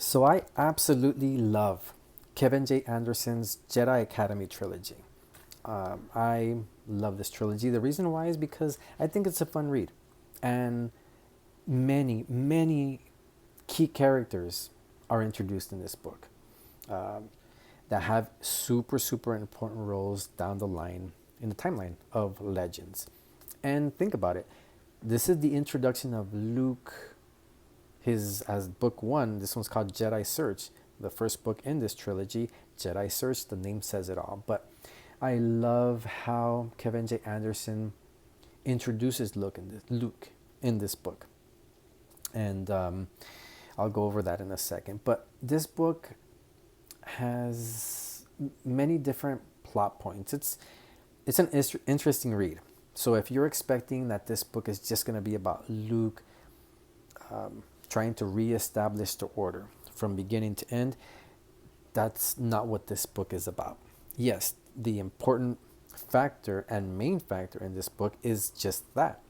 So I absolutely love Kevin J. Anderson's Jedi Academy trilogy. I love this trilogy. The reason why is because I think it's a fun read. And many key characters are introduced in this book um, that have super important roles down the line in the timeline of Legends. And think about it. This is the introduction of Luke, his as book one. This one's called Jedi Search, the first book in this trilogy. Jedi Search, the name says it all. But I love how Kevin J. Anderson introduces Luke in this book, and I'll go over that in a second. But this book has many different plot points. It's an interesting read. So if you're expecting that this book is just going to be about Luke trying to reestablish the order from beginning to end, that's not what this book is about. Yes, the important factor and main factor in this book is just that,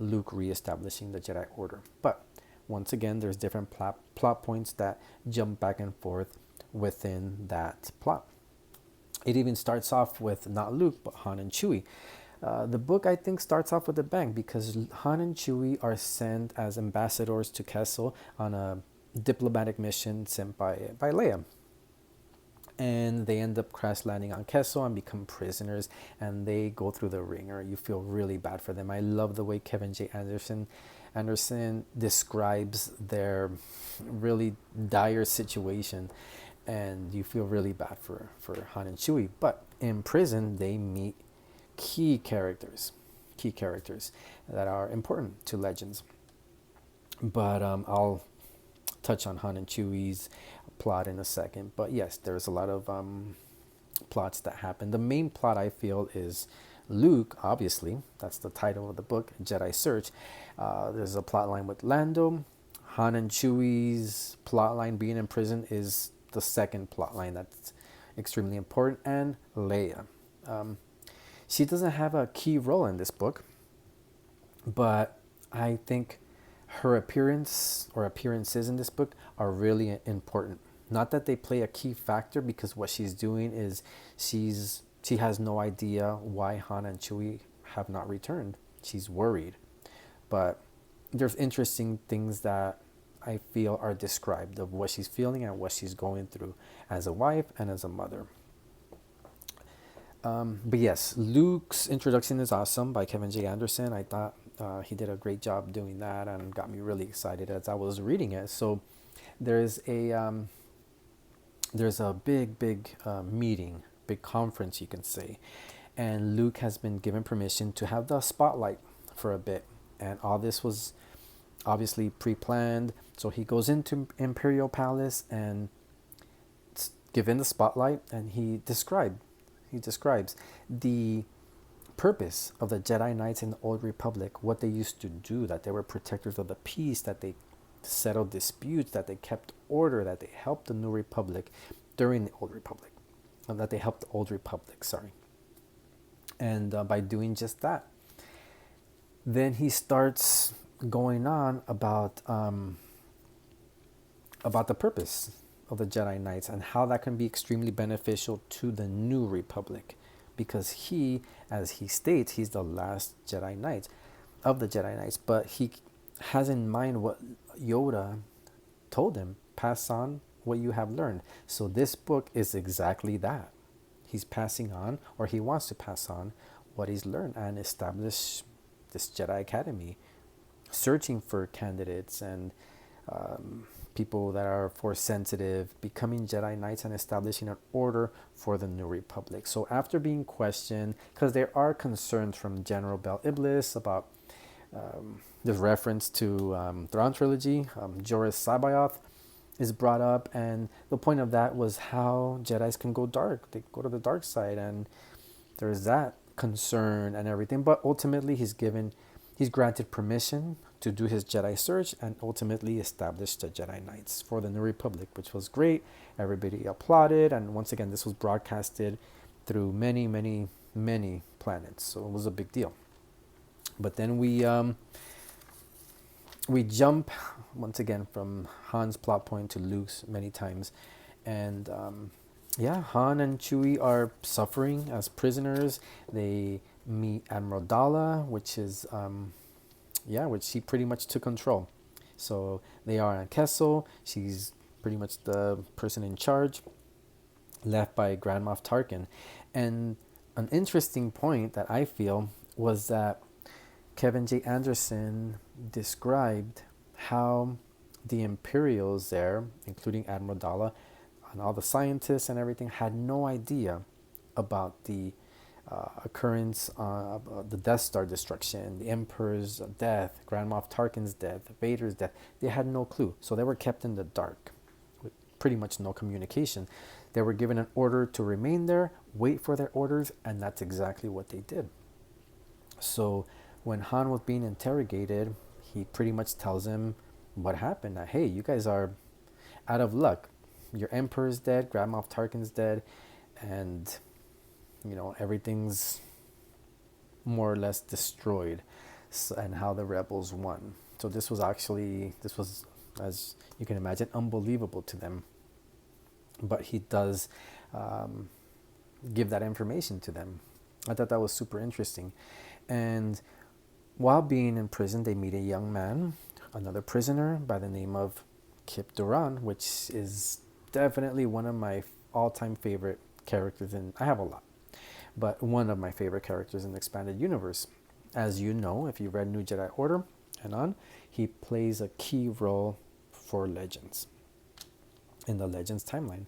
Luke reestablishing the Jedi Order. But once again, there's different plot points that jump back and forth within that plot. It even starts off with not Luke, but Han and Chewie. The book, I think, starts off with a bang because Han and Chewie are sent as ambassadors to Kessel on a diplomatic mission sent by Leia. And they end up crash landing on Kessel and become prisoners, and they go through the ringer. You feel really bad for them. I love the way Kevin J. Anderson describes their really dire situation, and you feel really bad for Han and Chewie. But in prison, they meet key characters that are important to Legends. But I'll touch on Han and Chewie's plot in a second. But yes, there's a lot of plots that happen. The main plot, I feel, is Luke, obviously. That's the title of the book, Jedi Search. There's a plot line with Lando. Han and Chewie's plot line being in prison is the second plot line that's extremely important. And Leia. She doesn't have a key role in this book, but I think her appearance or appearances in this book are really important. Not that they play a key factor, because what she's doing is she has no idea why Han and Chewie have not returned. She's worried. But there's interesting things that I feel are described of what she's feeling and what she's going through as a wife and as a mother. But yes, Luke's introduction is awesome by Kevin J. Anderson. I thought he did a great job doing that and got me really excited as I was reading it. So there's a big meeting, big conference, you can say, and Luke has been given permission to have the spotlight for a bit, and all this was obviously pre-planned. So he goes into Imperial Palace and given the spotlight, and he describes the purpose of the Jedi Knights in the Old Republic, what they used to do, that they were protectors of the peace, that they settled disputes, that they kept order, that they helped the New Republic during the Old Republic, that they helped the Old Republic, sorry. And by doing just that, then he starts going on about the purpose of the Jedi Knights and how that can be extremely beneficial to the New Republic, because he, as he states, he's the last Jedi Knight of the Jedi Knights, but he has in mind what Yoda told him: pass on what you have learned. So this book is exactly that. He's passing on, or he wants to pass on, what he's learned and establish this Jedi Academy, searching for candidates and people that are force sensitive, becoming Jedi Knights and establishing an order for the New Republic. So after being questioned, because there are concerns from General Bel Iblis about there's reference to Thrawn Trilogy, Joruus Sabayoth is brought up, and the point of that was how Jedis can go dark. They go to the dark side, and there's that concern and everything. But ultimately, he's granted permission to do his Jedi search and ultimately establish the Jedi Knights for the New Republic, which was great. Everybody applauded, and once again, this was broadcasted through many planets, so it was a big deal. But then we we jump once again from Han's plot point to Luke's many times, and yeah, Han and Chewie are suffering as prisoners. They meet Admiral Dala, which is yeah, which she pretty much took control. So they are on Kessel. She's pretty much the person in charge, left by Grand Moff Tarkin. And an interesting point that I feel was that Kevin J. Anderson described how the Imperials there, including Admiral Dala, and all the scientists and everything, had no idea about the occurrence of the Death Star destruction, the Emperor's death, Grand Moff Tarkin's death, Vader's death. They had no clue. So they were kept in the dark with pretty much no communication. They were given an order to remain there, wait for their orders, and that's exactly what they did. So when Han was being interrogated, he pretty much tells him what happened. That, hey, you guys are out of luck. Your Emperor's dead, Grand Moff Tarkin's dead, and everything's more or less destroyed, and how the rebels won. So this was, as you can imagine, unbelievable to them. But he does give that information to them. I thought that was super interesting. And while being in prison, they meet a young man, another prisoner by the name of Kip Duran, which is definitely one of my all-time favorite characters. I have a lot, but one of my favorite characters in the expanded universe. As you know, if you read New Jedi Order and on, he plays a key role for Legends, in the Legends timeline.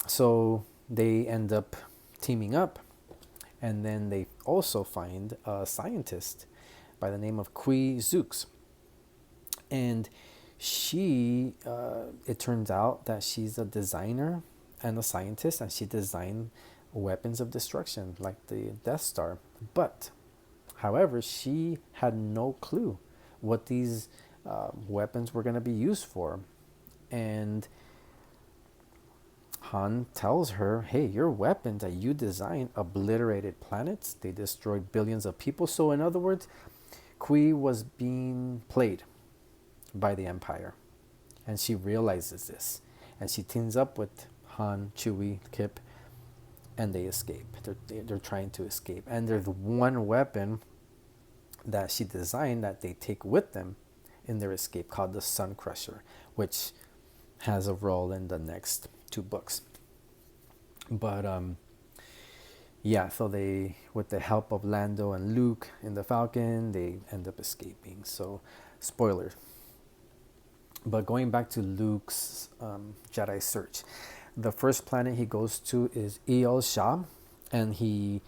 So they end up teaming up, and then they also find a scientist by the name of Kui Zooks. And she, it turns out that she's a designer and a scientist, and she designed weapons of destruction like the Death Star. But, however, she had no clue what these weapons were going to be used for. And Han tells her, hey, your weapons that you designed obliterated planets. They destroyed billions of people. So in other words, Kui was being played by the Empire. And she realizes this. And she teams up with Han, Chewie, Kip, and they escape. They're trying to escape. And there's one weapon that she designed that they take with them in their escape called the Sun Crusher, which has a role in the next 2 books. But yeah, so they, with the help of Lando and Luke in the Falcon, they end up escaping. So spoiler. But going back to Luke's Jedi search, the first planet he goes to is El Shah, and he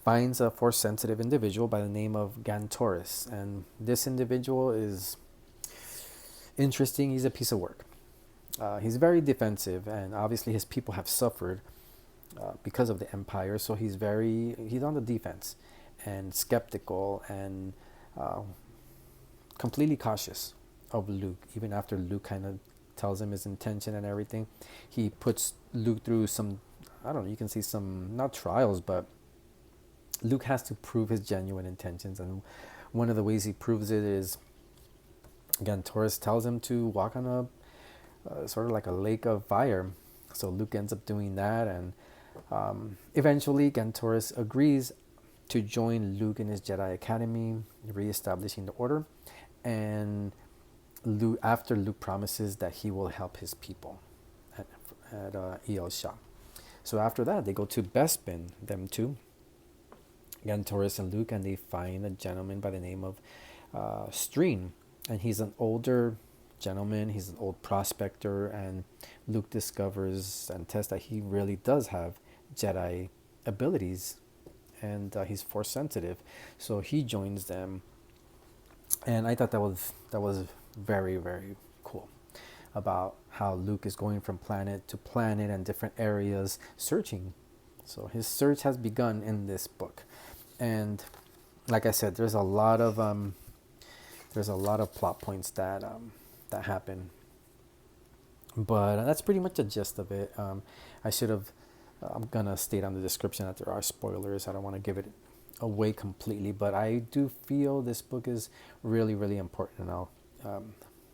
finds a Force-sensitive individual by the name of Gantoris. And this individual is interesting. He's a piece of work. He's very defensive, and obviously his people have suffered because of the Empire. So he's on the defense and skeptical and completely cautious of Luke. Even after Luke kind of tells him his intention and everything, he puts Luke through some, I don't know, you can see some, not trials, but Luke has to prove his genuine intentions. And one of the ways he proves it is Gantoris tells him to walk on a sort of like a lake of fire. So Luke ends up doing that, and eventually Gantoris agrees to join Luke in his Jedi Academy, reestablishing the order. And after Luke promises that he will help his people at El Shah. So after that, they go to Bespin, them two, Gantoris and Luke, and they find a gentleman by the name of Streen. And he's an older gentleman, he's an old prospector, and Luke discovers and tests that he really does have Jedi abilities, and he's Force sensitive. So he joins them, and I thought that was very, very cool, about how Luke is going from planet to planet and different areas searching. So his search has begun in this book, and like I said, there's a lot of plot points that happen, but that's pretty much the gist of it. I'm gonna state on the description that there are spoilers. I don't want to give it away completely, but I do feel this book is really, really important, and I'll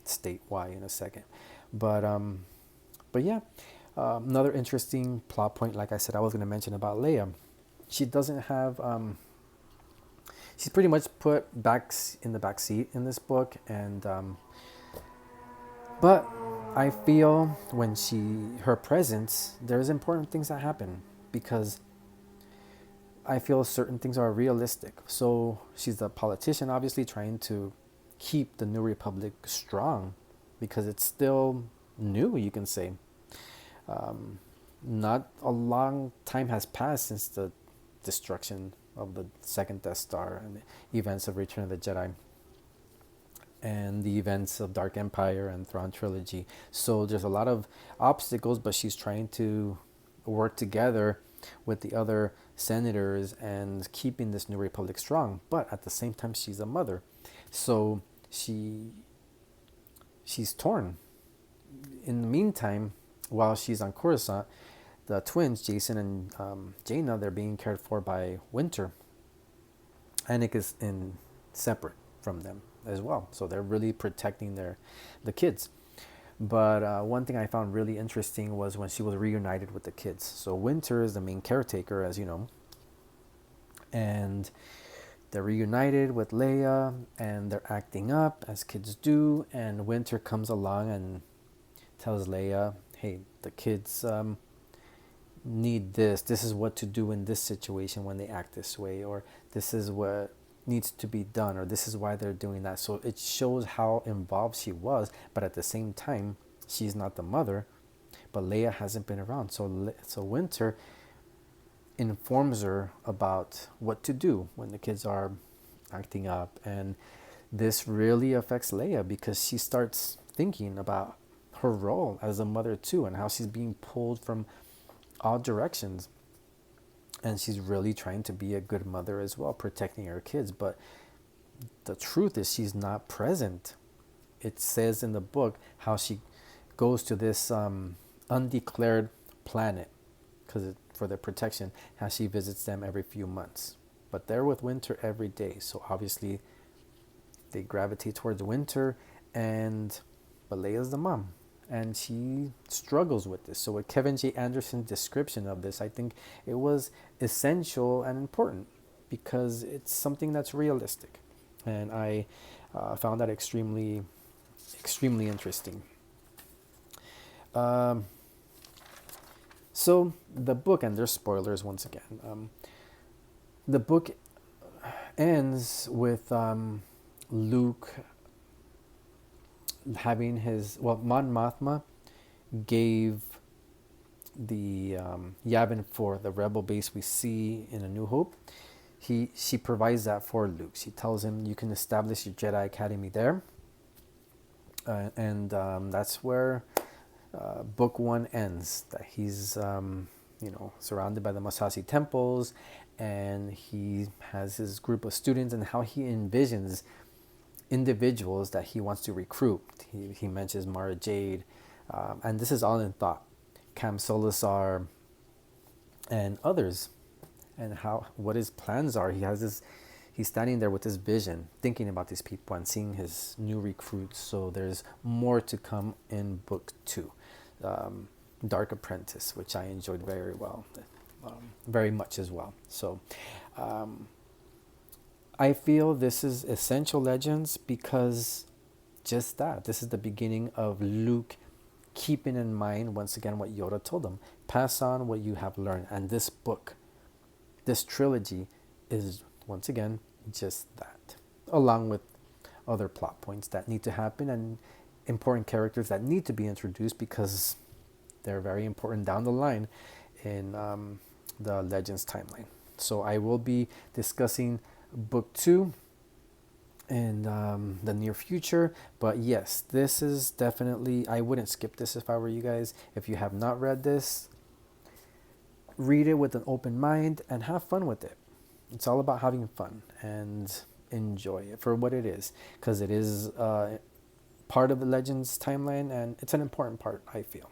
state why in a second. But but yeah, another interesting plot point, like I said, I was going to mention about Leia. She doesn't have. She's pretty much put back in the back seat in this book, and but I feel when her presence, there's important things that happen because I feel certain things are realistic. So she's a politician, obviously trying to keep the New Republic strong because it's still new, you can say. Um, Not a long time has passed since the destruction of the second Death Star and the events of Return of the Jedi and the events of Dark Empire and Thrawn Trilogy. So there's a lot of obstacles, but she's trying to work together with the other senators and keeping this New Republic strong. But at the same time, she's a mother, so she's torn. In the meantime, while she's on Coruscant, the twins, Jason and Jaina, they're being cared for by Winter. Anik is in separate from them as well, so they're really protecting the kids. But one thing I found really interesting was when she was reunited with the kids. So Winter is the main caretaker, as you know, and they're reunited with Leia, and they're acting up as kids do. And Winter comes along and tells Leia, "Hey, the kids need this. This is what to do in this situation when they act this way, or this is what needs to be done, or this is why they're doing that." So it shows how involved she was, but at the same time, she's not the mother, but Leia hasn't been around. So Winter informs her about what to do when the kids are acting up, and this really affects Leia because she starts thinking about her role as a mother too, and how she's being pulled from all directions. And she's really trying to be a good mother as well, protecting her kids. But the truth is, she's not present. It says in the book how she goes to this undeclared planet for their protection, how she visits them every few months. But they're with Winter every day. So obviously, they gravitate towards Winter, but Leia's the mom. And she struggles with this. So with Kevin J. Anderson's description of this, I think it was essential and important because it's something that's realistic. And I found that extremely, extremely interesting. So the book, and there's spoilers once again, the book ends with Luke having Mon Mothma gave the Yavin 4, the rebel base we see in A New Hope. She provides that for Luke. She tells him, you can establish your Jedi Academy there. And that's where book 1 ends. That he's surrounded by the Massassi temples, and he has his group of students, and how he envisions individuals that he wants to recruit. He mentions Mara Jade, and this is all in thought. Cam Solusar and others, and what his plans are. He's standing there with his vision, thinking about these people and seeing his new recruits. So there's more to come in book 2, Dark Apprentice, which I enjoyed very well, very much as well. So I feel this is essential Legends because just that. This is the beginning of Luke keeping in mind, once again, what Yoda told him. Pass on what you have learned. And this book, this trilogy, is, once again, just that. Along with other plot points that need to happen and important characters that need to be introduced because they're very important down the line in the Legends timeline. So I will be discussing book 2 in the near future. But yes, this is definitely, I wouldn't skip this if I were you guys. If you have not read this, read it with an open mind and have fun with it. It's all about having fun and enjoy it for what it is, because it is part of the Legends timeline, and it's an important part, I feel.